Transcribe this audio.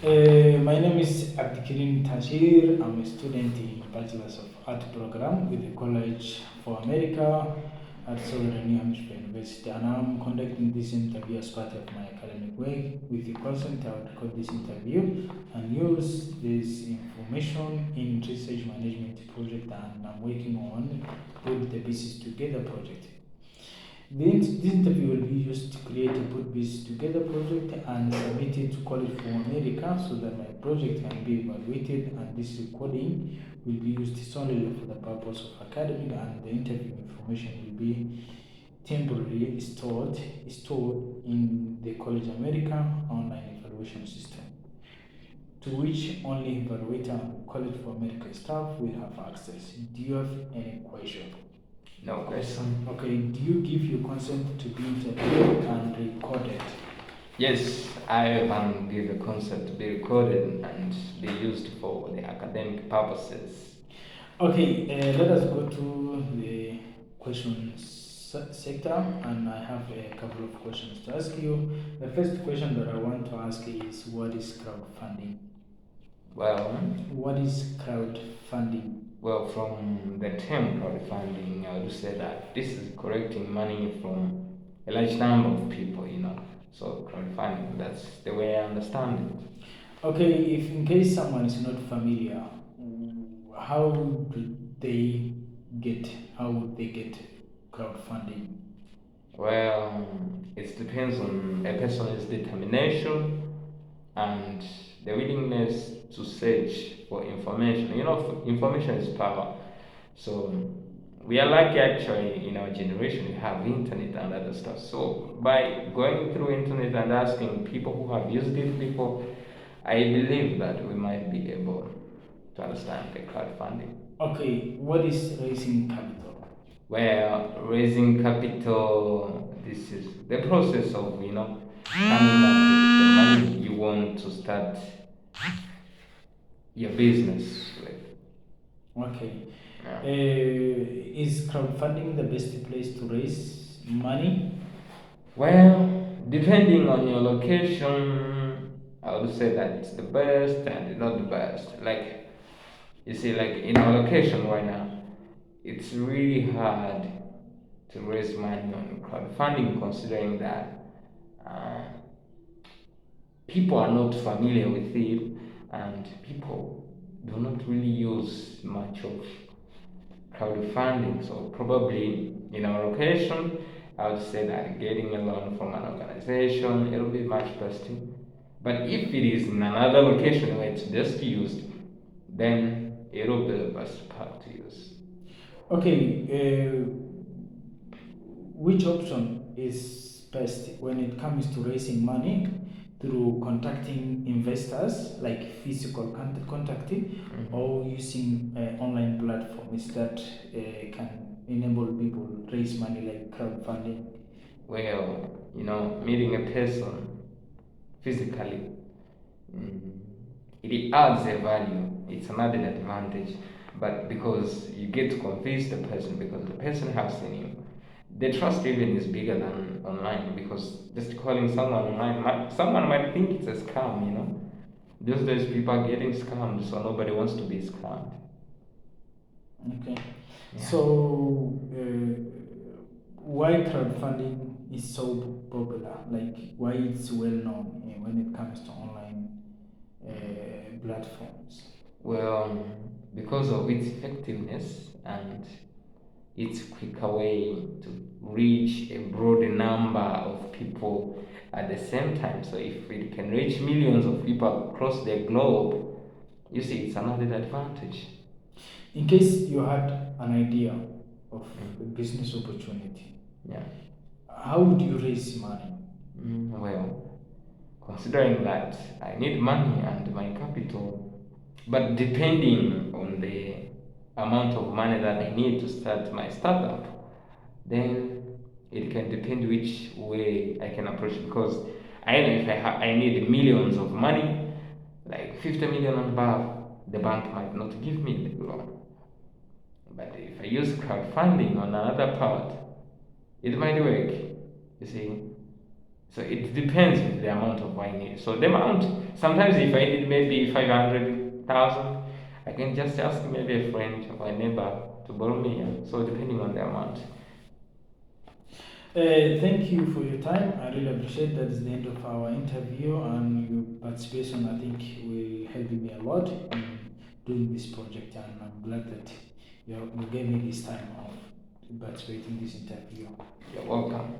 My name is Abdikirin Tashir. I'm a student in Bachelor's of Art program with the College for America at Southern New Hampshire University, and I'm conducting this interview as part of my academic work. With your consent, I will record this interview and use this information in research management project, and I'm working on Put the Pieces Together project. This interview will be used to create a Put Pieces Together project and submit it to College for America so that my project can be evaluated, and this recording will be used solely for the purpose of academic, and the interview information will be temporarily stored in the College America online evaluation system, to which only evaluator and College for America staff will have access. Do you have any question? No question. Okay, do you give your consent to be interviewed and recorded? Yes, I give a concert to be recorded and be used for the academic purposes. Okay, let us go to the questions sector, and I have a couple of questions to ask you. The first question that I want to ask is, what is crowdfunding? Well, What is crowdfunding? well, from the term crowdfunding, I would say that this is collecting money from a large number of people. So crowdfunding, that's the way I understand it. Okay, if in case someone is not familiar, how do they get, how would they get crowdfunding? Well, it depends on a person's determination and the willingness to search for information. Information is power. So we are lucky actually in our generation we have internet and other stuff. So by going through internet and asking people who have used it before, I believe that we might be able to understand the crowdfunding. Okay, what is raising capital? Where raising capital, this is the process of coming up with the money you want to start your business with. Okay. Yeah. Is crowdfunding the best place to raise money? Well, depending on your location, I would say that it's the best and not the best. Like, you see, like in our location right now, it's really hard to raise money on crowdfunding, considering that uh, people are not familiar with it and people do not really use much of crowdfunding. So probably in our location, I would say that getting a loan from an organization, it'll be much best. But if it is in another location where it's just used, then it'll be the best part to use. Okay, which option is best when it comes to raising money through contacting investors, like physical contacting, or using online platforms that can enable people raise money, like crowdfunding? Well, meeting a person physically, it adds a value. It's another advantage. But because you get to convince the person, because the person has seen you, the trust even is bigger than online. Because just calling someone online, someone might think it's a scam. These days people are getting scammed, so nobody wants to be scammed. Okay. Yeah. So, why crowdfunding is so popular? Like, why it's well known when it comes to online platforms? Well, because of its effectiveness and its quicker way to reach a broad number of people at the same time. So if it can reach millions of people across the globe, you see, it's another advantage. In case you had an idea of a business opportunity, Yeah. how would you raise money? Well, considering that I need money and my capital, but depending on the amount of money that I need to start my startup, then it can depend which way I can approach it. Because I know if I need millions of money, like 50 million and above, the bank might not give me the loan. But if I use crowdfunding on another part, it might work. You see. So it depends with the amount of I need. So the amount, sometimes if I need maybe 500,000, I can just ask maybe a friend or a neighbor to borrow me. Yeah. So depending on the amount. Thank you for your time. I really appreciate that. Is the end of our interview, and your participation, I think, will help me a lot in doing this project. And I'm glad that you gave me this time of participating in this interview. You're welcome.